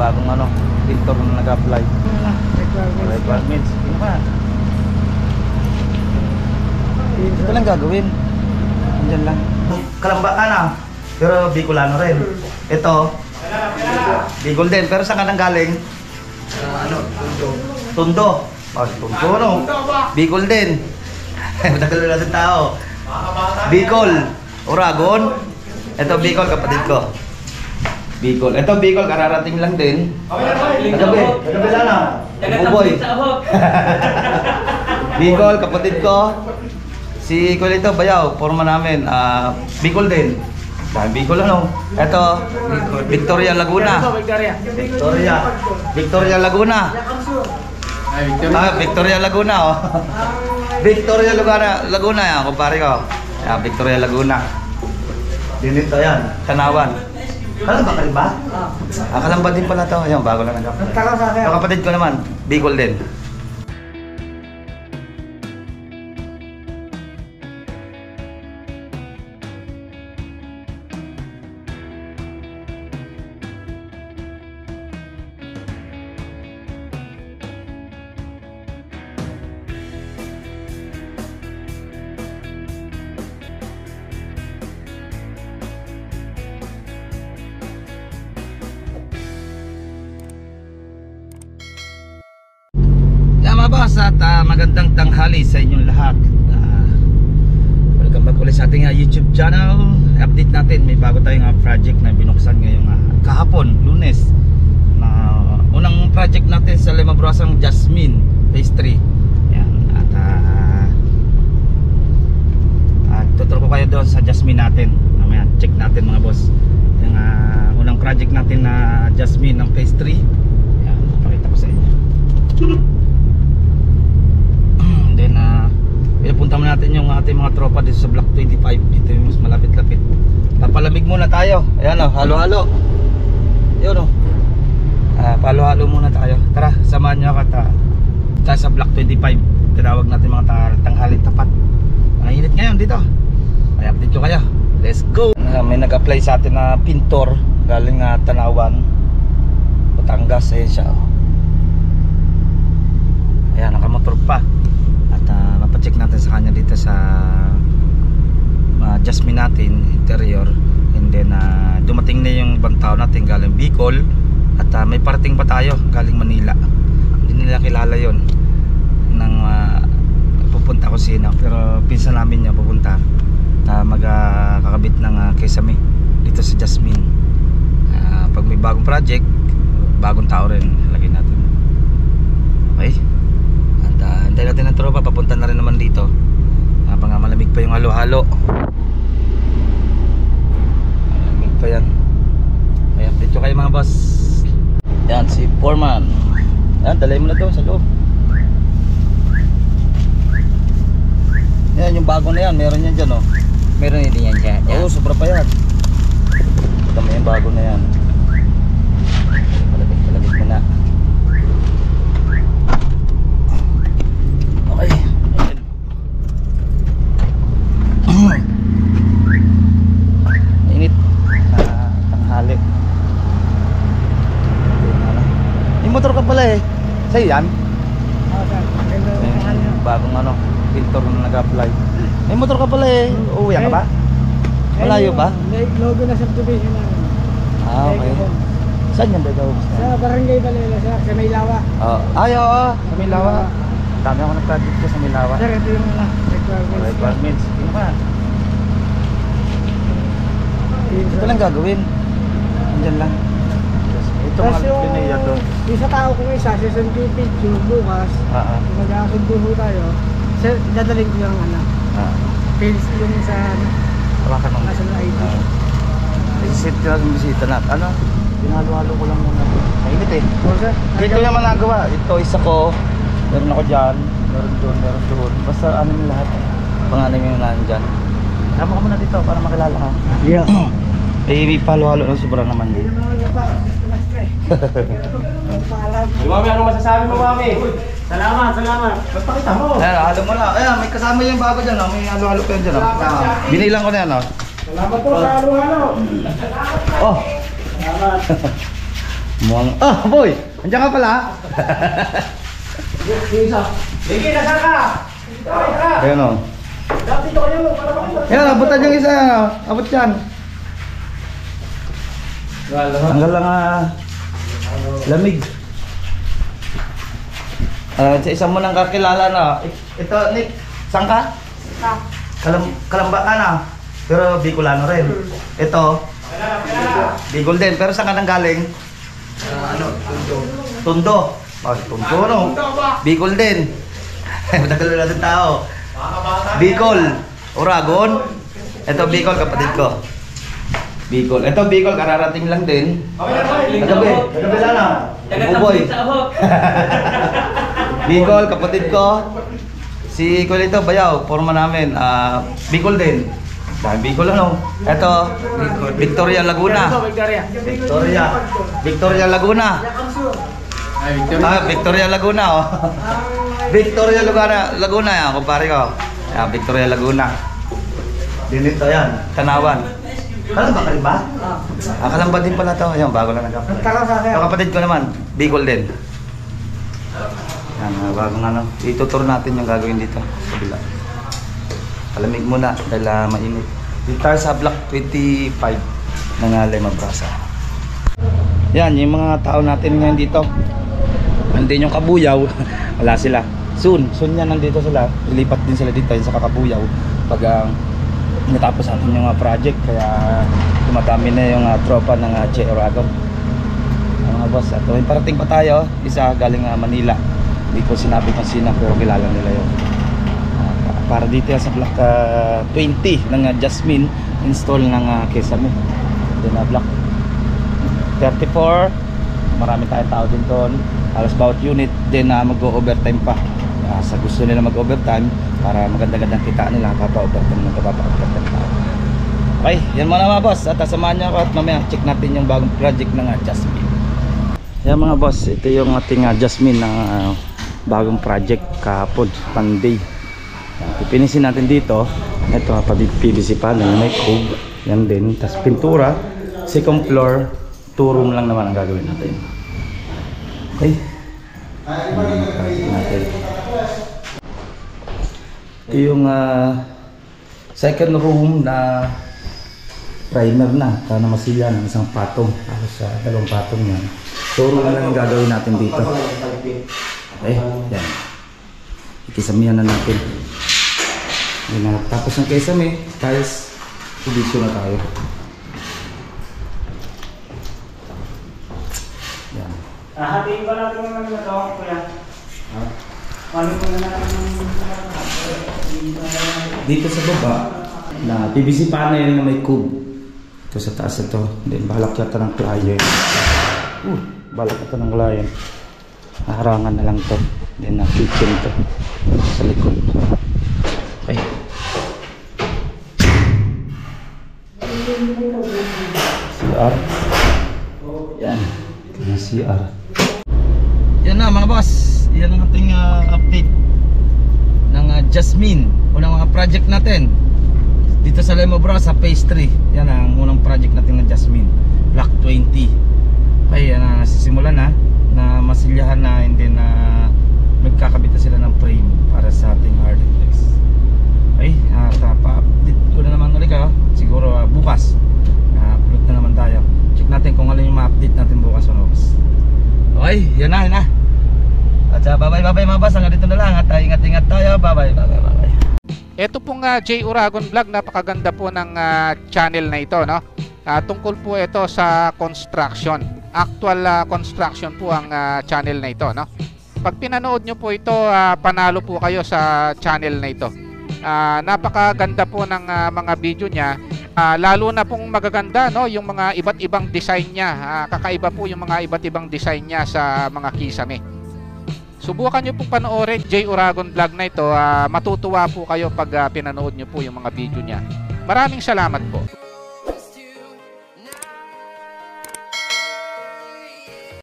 bagong ano, pintor na nag-apply. Requirements. Ano ba? Ito lang gagawin. Andyan lang. Kalambaan ah. Pero Bicolano rin. Ito, Bicol din. Pero saan ka nang galing? Tondo. Tondo. Oh, Tondo no? Bicol din. Matagal na natin tao. Bicol. Uragon. Ito Bicol, kapatid ko. Bicol. Ito Bicol, kararating lang din. Kagabi. Kagabi lang ah. Buboy. Bicol, kapatid ko. Si Kulito Bayaw, forma namin. Bicol din. Bicol ano? Ito, Victoria Laguna. Victoria Laguna. Victoria Laguna oh. Victoria Laguna yan, kumpare ko. Victoria Laguna. Dinito yan, Tanawan. Kalamba ka rin ba? Kalamba din pala to. Ayan, bago lang ako. Yung kapatid ko naman, Bicol din. Boss at magandang tanghali sa inyong lahat. Welcome back ulit sa ating YouTube channel. Update natin, may bago tayong project na binuksan ngayong kahapon, Lunes. Unang project natin sa Limabrosang Jasmine Phase 3. Yan. At tuturo ko kayo doon sa Jasmine natin. Mamaya check natin mga boss. Yung unang project natin na Jasmine ng Phase 3. Yan, pakita ko sa inyo. Then pinapunta mo natin yung ating mga tropa dito sa Block 25. Dito yung mas malapit-lapit. Papalamig muna tayo. Ayan o, halo-halo. Yun o. Palo-halo muna tayo. Tara, samahan nyo ako tayo sa Block 25. Tinawag natin mga tanghaling tapat. Mainit ngayon dito. May update ko kayo. Let's go. May nag-apply sa atin na pintor. Galing Tanawan, Batangas. Ayan siya o. Ayan, nakamotor pa. Mapacheck natin sa kanya dito sa Jasmine natin, interior. And then dumating na yung ibang tao natin galing Bicol. At may parating pa tayo galing Manila. Hindi nila kilala yon nang pupunta ko sino. Pero pinsan namin niya pupunta magkakabit ng kesame dito sa Jasmine. Pag may bagong project, bagong tao rin lagay natin. Okay, antayin natin ng tropa, papunta na rin naman dito. Malamig pa yung halo-halo. Malamig pa yan. May update ko kayo mga boss. Yan si Foreman. Yan, dalay mo na to sa loob. Yan yung bago na yan, meron yan dyan oh. Meron din yan dyan. Oo, sobra pa yan. Tama yung bago na yan. Malamig mo na. Okay. Init. Tanghali. Yung motor ka pala eh. Sa'yo yan? Oo, sir. Bagong pintor na nag-apply. May motor ka pala eh. Uuwi ka ba? Malayo ba? Logo na subdivision namin. Okay. Saan yan ba ikaw? Sa Barangay Balela, sir. Sa Maylawa. Oo. Sa Maylawa. Dami ako nag-project ko sa Maylawa. Sir, ito yung requirements. Ano ba? Ito lang gagawin. Andyan lang. Ito mga pinaya doon. Yung sa tao kong isa, si San Picture, bukas, mag-asundo ho tayo. Sir, dadaling ko yung pills yung sa Hawakan mo. national ID. Isit ko lang yung bisita na. Pinalo-halo ko lang muna. Mainit eh. Sir, Dito yung managawa. Ito isa ko. Meron ako dyan. Meron doon. Basta yung lahat. Pangalan yung nandyan. Tama ka muna dito para makilala ka. Yeah. May palo-halo na sobra naman din. Mami, ano masasabi mo, Mami? Salamat. Magpakita mo. Ayan, halo mo na. Ayan, may kasama yung bago dyan. May halo-halo pa yan dyan. Binilang ko na yan. Salamat po sa halo-halo. Oh. Salamat. Muang... Ah, boy! Andiyan ka pala? Sige, nasa ka! Ayan o. Dito kayo, para makita. Ayan, abutan yung isa. Abot yan. Tanggal lang lamig. Sa isa mo nang kakilala na. Ito, Nick, saan ka? Kalamba ka na. Pero Bicolano rin. Ito, Bicol din. Pero saan ka nang galing? Tondo. Oh, Tondo no? Bicol din. Matagal na natin tao. Bicol, Oragon. Ito Bicol, kapatid ko. Bicol. Ito Bicol, kararating lang din. Kagabi lang na. Buboy. Bicol, kapatid ko. Si Kulito Bayaw, forma namin. Bicol din. Dahil Bicol ano. Ito, Victoria Laguna. Victoria Laguna. Victoria Laguna oh. Victoria Laguna yan, kumpare ko. Victoria Laguna. Dinito yan, Tanawan. Kalamba ka rin ba? Kalamba din pala to. Ayan, bago lang nagkapatid. Yung kapatid ko naman, Bicol din. Yan, bagong ano. Ituturo natin yung gagawin dito sa kabila. Palamig muna dahil mainit. Dito tayo sa block 25 ng Lema Brasa. Yan, yung mga tao natin ngayon dito. Andin yung Kabuyaw. Wala sila. Soon yan nandito sila. Ilipat din sila dito sa Kakabuyaw pag natapos natin yung project, kaya dumadami na yung tropa ng Che Oragon. Mga boss, at may parating pa tayo, isa galing Manila. Hindi ko sinabi kung sino, pero kilala nila yun. Para dito sa block 20 ng Jasmine, install ng Kesame. Then block 34, marami tayong tao din doon, halos bawat unit. Then mag-overtime pa. Sa gusto nila mag-overtime para maganda-gandang kita nila, papa-overtime tao. Okay, yan muna mga boss. At samahan nyo ako at mamaya check natin yung bagong project ng Jasmine. Yan mga boss, ito yung ating Jasmine ng bagong project kahapon, Monday. Pipinisin natin dito. Ito, PVC panel, may cove. Yan din, tas pintura. Second floor, 2 room lang naman ang gagawin natin. Okay. Ito yung second room na primer na, na masilya ng isang patong, tapos sa dalawang patong yan. Turo na lang yung gagawin natin dito. Okay, yan. Ikisamihan na natin. Yan, tapos ng kisame, tiles, subisyo na tayo. Yan. Hatiin ba natin yung mga ito, kuya? Dito sa baba na PVC panel na may cube. Ito sa taas ito. Then balak yata ng client. Balak yata ng client. Harangan na lang to. Then kitchen to sa likod. Okay. CR. Yan. Yung CR. Yan na mga boss. Yan ang ating update ng Jasmine. Unang mga project natin dito sa Lema Brasa phase 3. Yan ang unang project natin ng Jasmine, block 20. Okay, yan na nasisimulan na masilyahan na, hindi na magkakabit na sila ng frame para sa ating hardflex. Okay, at pa-update ko na naman ulit siguro bukas. Upload na naman tayo. Check natin kung ano yung ma-update natin bukas. Okay, yan na. At bye-bye mga boss, hanggang dito na lang at ingat-ingat tayo. Bye-bye. Ito pong J Oragon Vlog, napakaganda po ng channel na ito, no? Tungkol po ito sa construction. Actual construction po ang channel na ito, no? Pag pinanood nyo po ito, panalo po kayo sa channel na ito. Napakaganda po ng mga video niya. Lalo na pong magaganda, no, yung mga iba't ibang design niya. Kakaiba po yung mga iba't ibang design niya sa mga kisame. Subukan nyo po panoorin J Oragon Vlog na ito. Matutuwa po kayo pag pinanood nyo po yung mga video niya. Maraming salamat po.